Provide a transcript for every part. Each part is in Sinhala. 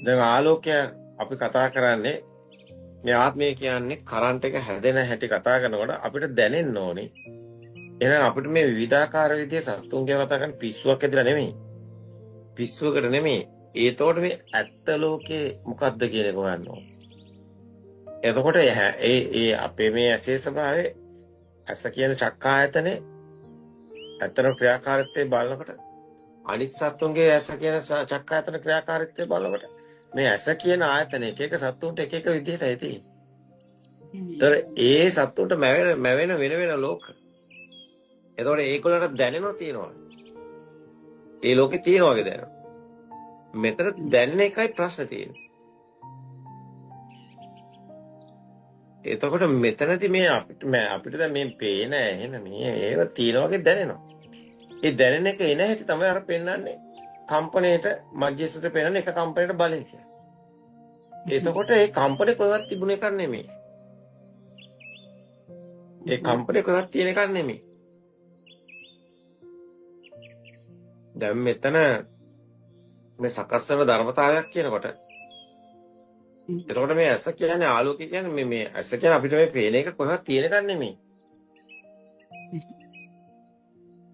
දැන් ආලෝකය අපි කතා කරන්නේ මේ ආත්මය කියන්නේ කරන්ට් එක හැදෙන හැටි කතා කරනකොට අපිට දැනෙන්න ඕනේ. එහෙනම් අපිට මේ විවිධාකාර විදිහේ සත්තුන් කියලා කතා කරන්නේ පිස්සුවක් ඇදලා නෙමෙයි. පිස්සුවකට නෙමෙයි. ඒතකොට මේ ඇත්ත ලෝකේ මොකද්ද කියන එක හොයන්න ඕනේ. එතකොට ඒ අපේ මේ ඇසේ ස්වභාවය ඇස කියන චක්කායතනේ ඇත්තම ක්‍රියාකාරීත්වය බලනකොට අනිත් සත්තුන්ගේ ඇස කියන චක්කායතන ක්‍රියාකාරීත්වය බලනකොට මේ ඇස කියන ආයතන එක එක සත්තුන්ට එක එක විදිහටයි තියෙන්නේ. ඒතර ඒ සත්තුන්ට මැවෙන වෙන වෙන ලෝක. එතකොට ඒගොල්ලන්ට දැනෙනවා තියෙනවා. ඒ ලෝකේ තියෙනවා වගේ දැනෙනවා. මෙතන දැනෙන එකයි ප්‍රශ්නේ තියෙන්නේ. එතකොට මෙතනදී මේ අපිට දැන් මේ පේන ඇහෙන මේ ඒව තියෙනවා වගේ දැනෙනවා. ඒ දැනෙන එක එන හැටි තමයි අර පෙන්වන්නේ. කම්පණයට මධ්‍යස්ථට පෙන්වන එක කම්පණයට බලය කියලා. එතකොට ඒ කම්පණේ කොහෙවත් තිබුණ එකක් නෙමෙයි. ඒ කම්පණේ කොහෙවත් තියෙන එකක් නෙමෙයි. දැන් මෙතන මේ සකස් වෙන ධර්මතාවයක් කියනකොට එතකොට මේ ඇස කියන්නේ ආලෝකය කියන්නේ මේ ඇස කියන්නේ අපිට මේ පේන එක කොහෙවත් තියෙන එකක් නෙමෙයි.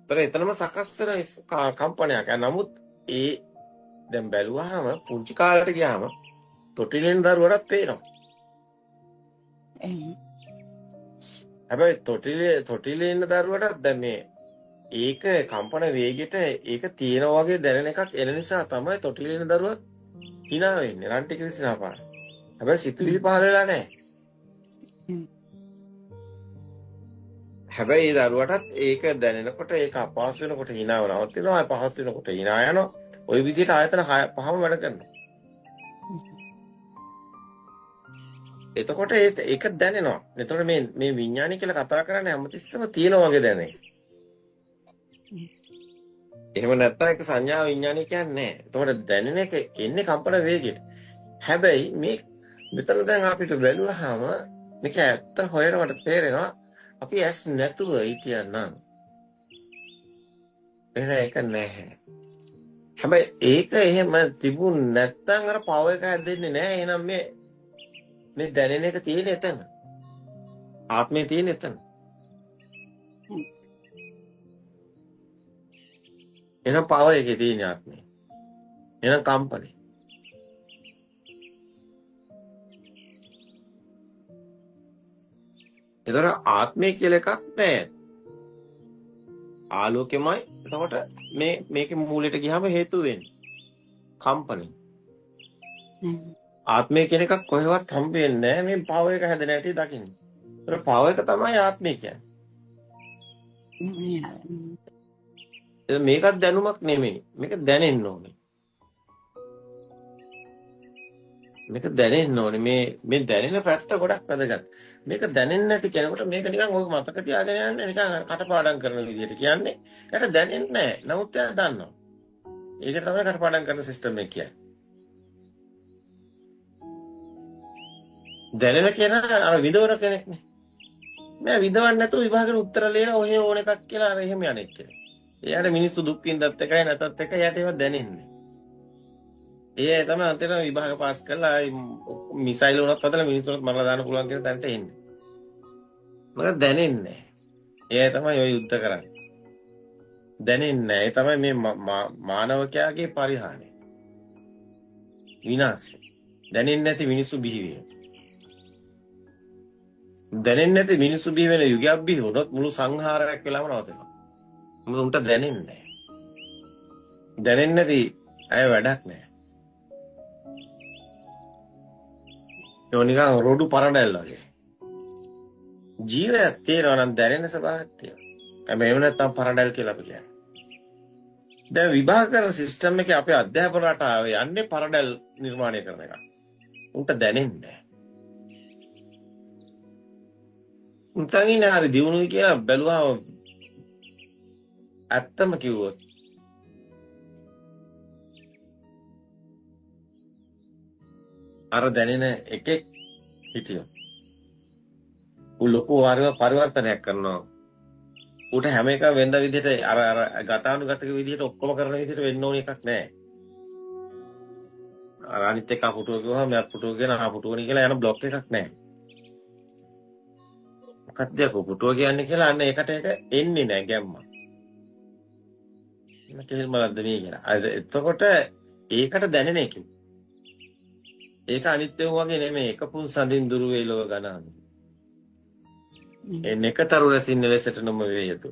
එතනම සකස් වෙන කම්පනයක්. නමුත් ඒ දැන් බැලුවාම පුංචි කාලේට ගියාම තොටිලෙන් දරුවටත් පේනවා. හැබැයි තොටිලේ ඉන්න දරුවටත් දැන් මේ ඒක කම්පන වේගෙට ඒක තියෙන වගේ දැනෙන එකක් එන නිසා තමයි තොටිලේ ඉන්න දරුවත් hina වෙන්නේ. රන්ටි ක්‍රිස්නාපාන. හැබැයි සිතුවිලි පහල වෙලා නැහැ. හැබැයි ඒ දරුවටත් ඒක දැනෙනකොට ඒක අපහසු වෙනකොට hina වෙනවා. පහසු වෙනකොට hina යනවා. ওই විදිහට ආයතන පහම වැඩ කරනවා. එතකොට ඒක දැනෙනවා. එතකොට මේ විඥානය කියලා කතා කරන්නේ හැමතිස්සෙම තියෙන වගේ දැනේ. එහෙම නැත්නම් ඒක සංඥා විඥානය කියන්නේ නැහැ. එතකොට දැනෙන එක එන්නේ කම්පන වේගයට. හැබැයි මෙතන දැන් අපිට බැලුවාම මේක ඇත්ත හොයනකොට තේරෙනවා අපි ඇස් නැතුව හිටියනම් ඒක නැහැ. හැබැයි ඒක එහෙම තිබුණ නැත්නම් අර පව එක හැදෙන්නේ නැහැ. එහෙනම් මේ දැනෙන එක තියෙන එතන. ආත්මේ තියෙන එතන. එහෙනම් පව එකේ තියෙන ආත්මේ. එහෙනම් කම්පනේ. ඒතර ආත්මය කියලා එකක් නැහැ. ආලෝකෙමයි. එතකොට මේකේ මූලයට ගියාම හේතු වෙන්නේ. කම්පනේ. ආත්මය කියන එකක් කොහෙවත් හම්බ වෙන්නේ නැහැ. මේ පව එක හැදෙන හැටි දකින්න. ඒතර පව එක තමයි ආත්මය කියන්නේ. මේකත් දැනුමක් නෙමෙයි. මේක දැනෙන්න ඕනේ. මේක දැනෙන්න ඕනේ. මේ දැනෙන පැත්ත ගොඩක් වැදගත්. මේක දැනෙන්නේ නැති කෙනෙකුට මේක නිකන් ඔය මතක තියාගෙන යන්නේ නිකන් කටපාඩම් කරන විදිහට කියන්නේ. ඒකට දැනෙන්නේ නැහැ. නමුත් එයා දන්නවා. ඒක තමයි කටපාඩම් කරන සිස්ටම් එක කියන්නේ. දැනෙන කෙනා අර විදවන කෙනෙක් නේ. මම විදවන්නේ නැතුව විභාගෙට උත්තර ලියලා ඔහේ ඕන එකක් කියලා අර එහෙම යන්නේ කෙනෙක්. එයාට මිනිස්සු දුක් විඳත් එකයි නැතත් එකයි එයාට ඒවා දැනෙන්නේ. ඒ තමයි අන්තිමට විභාග පාස් කරලා මිසයිල් උනත් හදලා මිනිස්සුන්ට මරලා දාන්න පුළුවන් කියන තැනට එන්නේ. මොකද දැනෙන්නේ නැහැ. ඒ තමයි ඔය යුද්ධ කරන්නේ. දැනෙන්නේ නැහැ. ඒ තමයි මේ මානවකයාගේ පරිහානිය. විනාශය. දැනෙන්නේ නැති මිනිස්සු බිහි වෙනවා. දැනෙන්නේ නැති මිනිස්සු බිහි වෙන යුගයක් බිහි වුණොත් මුළු සංහාරයක් වෙලාම නවතිනවා. මොකද උන්ට දැනෙන්නේ නැහැ. දැනෙන්නේ නැති අය වැඩක් නැහැ. ඒ නිකන් රොඩු පරණැල් වගේ. ජීවයක් තියෙනවා නම් දැනෙන ස්වභාවයක් තියෙනවා. හැබැයි එහෙම නැත්නම් පරණැල් කියලා අපි කියන්නේ. දැන් විභාග කරන සිස්ටම් එකේ අපේ අධ්‍යාපන රටාව යන්නේ පරණැල් නිර්මාණය කරන එක. උන්ට දැනෙන්නේ නැහැ. උන්ටන් ඉන්නේ හරි දිනුනුයි කියලා බැලුවාම ඇත්තම කිව්වොත් අර දැනෙන එකෙක් හිටියොත් ලොකු පරිවර්තනයක් කරනවා. ඌට හැම එකම වෙනද විදිහට අර ගතානුගතික විදිහට ඔක්කොම කරන විදිහට වෙන්න ඕන එකක් නැහැ. අර අනිත් එක පුටුව කිව්වම මෙයාත් පුටුව කියන පුටුවනේ කියලා යන બ્લોක් එකක් නැහැ. මොකක්ද යකෝ පුටුව කියන්නේ කියලා අන්න ඒකට ඒක එන්නේ නැහැ ගැම්ම. කෙහෙල් මලක්ද මේ කියලා. එතකොට ඒකට දැනෙන එක. ඒක අනිත් ඒවා වගේ නෙමෙයි. එක පුන් සඳින් දුරු වේ ලෝක ගණන්. ඒ nekataru රසින් ලෙසට නොම වේ යතු.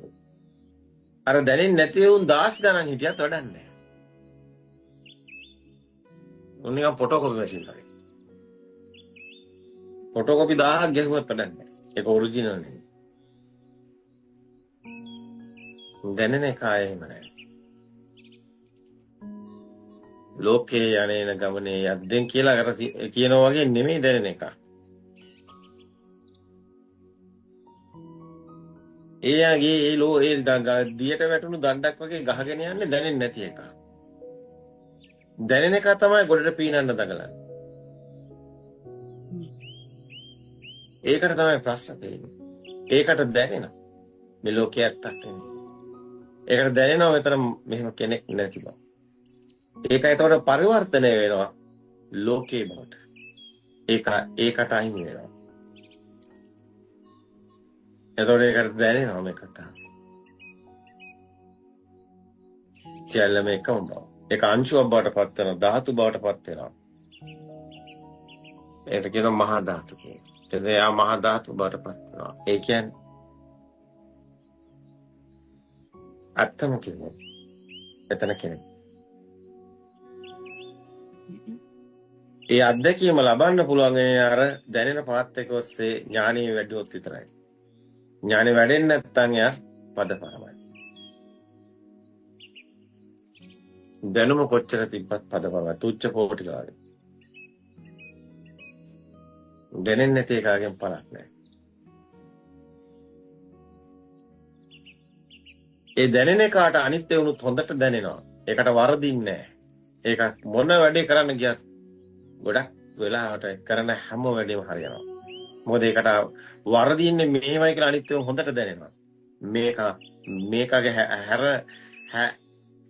අර දැනෙන්නේ නැති වුන් 10 ගණන් හිටියත් වැඩක් නැහැ. උන්නික ෆොටෝකොපි මැෂින් එකයි. ෆොටෝකොපි 1000ක් ගැහුවත් වැඩක් නැහැ. ඒක ඔරිජිනල් නෙමෙයි. දැනෙන එක ආයෙම නැහැ. ලෝකේ යන්නේන ගමනේ යද්දෙන් කියලා අර කියනවා වගේ නෙමෙයි දැනෙන එක. එයාගේ ඒ දියට වැටුණු දණ්ඩක් වගේ ගහගෙන යන්නේ දැනෙන්නේ නැති එක. දැනෙන එක තමයි ගොඩට පීනන්න දඟලන්නේ. ඒකට තමයි ප්‍රශ්න තියෙන්නේ. ඒකට දැනෙනවා. මේ ලෝකයේ ඇත්තක් නෙමෙයි. ඒකට දැනෙනවා මෙතන මෙහෙම කෙනෙක් නැති බව. ඒක ඒතකොට පරිවර්තනය වෙනවා ලෝකේ බවට. ඒකට අහිමි වෙනවා. එතකොට ඒකට දැනෙනවා මේ කතාව. සියල්ලම එකම බව. ඒක අංශුවක් බවට පත් වෙනවා, ධාතු බවට පත් වෙනවා. ඒකට කියනවා මහා ධාතු කියලා. එතකොට එයා මහා ධාතු බවට පත් වෙනවා. ඒ කියන්නේ අත්තම කියන්නේ එතන කෙනෙක්. ඒ අත්දැකීම ලබන්න පුළුවන් අර දැනෙන පාත් එක ඔස්සේ ඥානෙ වැඩිවොත් විතරයි. ඥානෙ වැඩෙන්නේ නැත්නම් එයා පදපරමයි. දැනුම කොච්චර තිබ්බත් පදපරමයි. තුච්ච පොටිකාරයි. දැනෙන්නේ නැති එකගෙන් පළක් නැහැ. ඒ දැනෙන එකට අනිත්‍ය වුණොත් හොඳට දැනෙනවා. ඒකට වරදින්නේ නැහැ. ඒක මොන වැඩේ කරන්න ගියත් ගොඩක් වෙලාවට කරන හැම වැඩේම හරියනවා. මොකද ඒකට වරදින්නේ මේවයි කියලා අනිත්‍යව හොඳට දැනෙනවා. මේකගේ හැර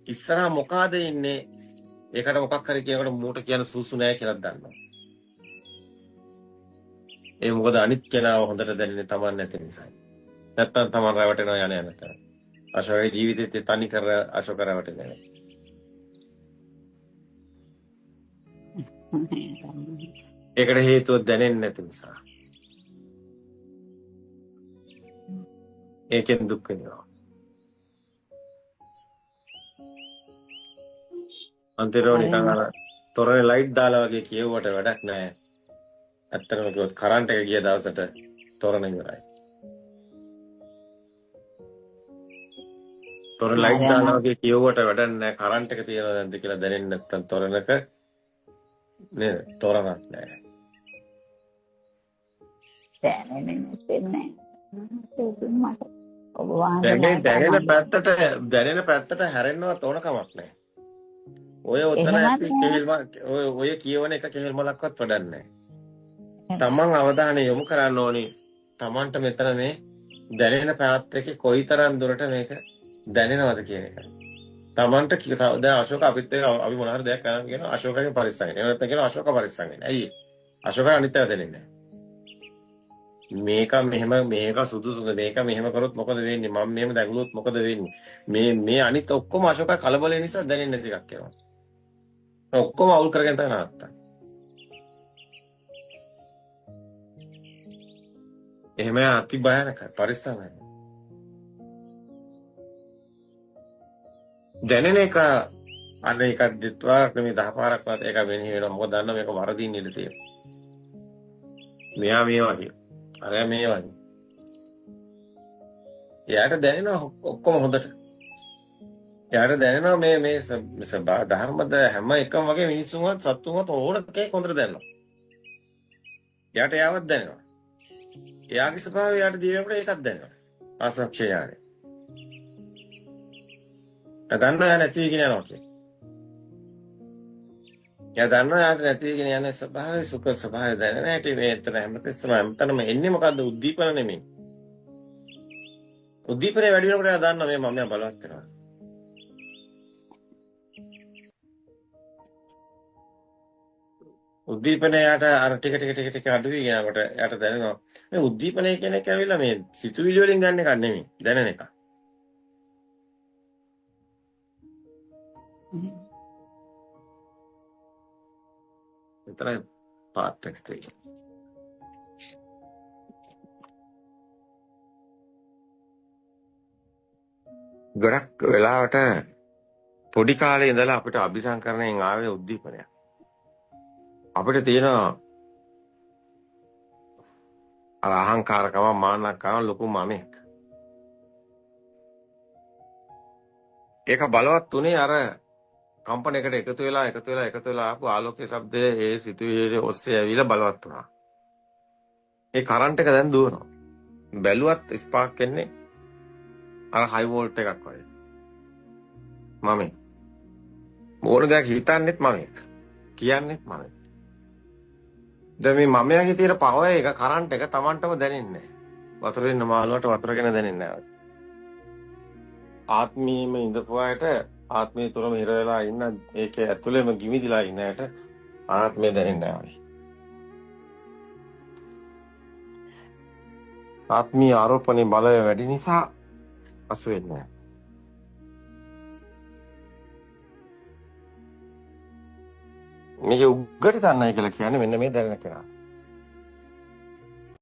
ඉස්සරහා මොකಾದ ඉන්නේ ඒකට මොකක් හරි කියනකොට මූට කියන සුසු නෑ කියලා දන්නවා. ඒ මොකද අනිත් කෙනාව හොඳට දැනෙන්නේ Taman නැති නිසා. නැත්තම් Taman රැවටෙනවා යන්නේ නැතර. අශෝකගේ ජීවිතේ තනි කර අශෝක රැවටෙන්නේ නැහැ. ඒකට හේතුව දැනෙන්නේ නැති නිසා. ඒකෙන් දුක් වෙනවා. අන්තිමට නිකන් අර තොරේ ලයිට් දාලා වගේ කියවුවට වැඩක් නැහැ. ඇත්තටම කිව්වොත් කරන්ට් එක ගිය දවසට තොරණ ඉවරයි. තොරේ ලයිට් දාලා වගේ කියවුවට වැඩක් නැහැ. කරන්ට් එක තියනවද නැද්ද කියලා දැනෙන්නේ නැත්නම් තොරණක නේද? තොරණක් නැහැ. දැනෙන පැත්තට හැරෙන්නවත් ඕන කමක් නැහැ. ඔය ඔතන ඇති ඔය කියවන එක කෙහෙල් මලක්වත් වැඩක් නැහැ. තමන් අවධානය යොමු කරන්න ඕනි. තමන්ට මෙතන මේ දැනෙන පැත්ත එකේ කොයිතරම් දුරට මේක දැනෙනවද කියන එක. තමන්ට දැන් අශෝක අපිත් එක්ක අපි මොන හරි දෙයක් කරන්න කියනවා අශෝකගේ පරිස්සම් වෙන. එහෙම නැත්නම් කියනවා අශෝක පරිස්සම් වෙන. ඇයි? අශෝක අනිත්‍යව දැනෙන්නේ නැහැ. මේක සුදුසුද මේක මෙහෙම කරොත් මොකද වෙන්නේ? මම මෙහෙම දැගලුවොත් මොකද වෙන්නේ? මේ අනිත් ඔක්කොම අශෝක කලබල නිසා දැනෙන්නේ නැති එකක් වෙනවා. ඔක්කොම අවුල් කරගෙන තමයි නවත්තන්නේ. එහෙම අති භයානකයි පරිස්සම් වෙන්න. දැනෙන එක අන්න එකක් දෙත්වාරක් නෙමෙයි 10 පාරක් වත් ඒක වෙන්නේ වෙනවා. මොකද දන්න මේක වරදින්න ඉඩ තියෙනවා. මෙයා මේ වගේ. අරයා මේ වගේ. එයාට දැනෙනවා ඔක්කොම හොඳට. එයාට දැනෙනවා මේ ධර්මද හැම එකම වගේ මිනිස්සුන්වත් සත්තුන්වත් ඕන එකක් හොඳට දැනෙනවා. එයාට යාවත් දැනෙනවා. එයාගේ ස්වභාවය එයාට දිවෙනකොට ඒකත් දැනෙනවා. අසක්ෂයානේ. දන්නවා යා නැති වෙගෙන යනවා කියන්නේ. යා දන්නවා යාට නැති වෙගෙන යන ස්වභාවය සුඛ ස්වභාවය දැනෙන හැටි මේ එතන හැමතැනම එන්නේ මොකද්ද උද්දීපන නෙමෙයි. උද්දීපනේ වැඩි වෙනකොට යා දන්නවා මේ මම බලවත් කරනවා. උද්දීපනයට අර ටික අඩු වී යනකොට යට දැනෙනවා. මේ උද්දීපනය කියන එක ඇවිල්ලා මේ සිතුවිලි වලින් ගන්න එකක් නෙමෙයි. දැනෙන එක. විතරයි පාත් එක තියෙන්නේ. ගොඩක් වෙලාවට පොඩි කාලේ ඉඳලා අපිට අபிසංකරණයෙන් ආවේ උද්දීපනය. අපිට තියෙන අර අහංකාරකම මාන්නකම ලොකු මමෙක්. ඒක බලවත් උනේ අර කම්පනයකට එකතු වෙලා ආපු ආලෝකයේ ශබ්දයේ ඒ සිතුවිලි ඔස්සේ ඇවිල්ලා බලවත් වුණා. ඒ කරන්ට් එක දැන් දුවනවා. බැලුවත් ස්පාර්ක් එන්නේ අර හයි වෝල්ට් එකක් වගේ. මමෙක්. ඕන දෙයක් හිතන්නෙත් මමෙක්. කියන්නෙත් මමෙක්. දැන් මේ මමයාගේ තියෙන පවර් එක කරන්ට් එක Tamanටම දැනෙන්නේ නැහැ. වතුරේ ඉන්න මාළුවට වතුර ගැන දැනෙන්නේ නැහැ. ආත්මීයම ඉඳපු අයට ආත්මය තුළම හිර වෙලා ඉන්න ඒකේ ඇතුළේම ගිමිදිලා ඉන්න අයට ආත්මය දැනෙන්නේ නැහැ. ආත්මීය ආරෝපණේ බලය වැඩි නිසා අසු වෙන්නේ නැහැ. මේක උග්ගට දන්නයි කියලා කියන්නේ මෙන්න මේ දැනෙන කෙනා.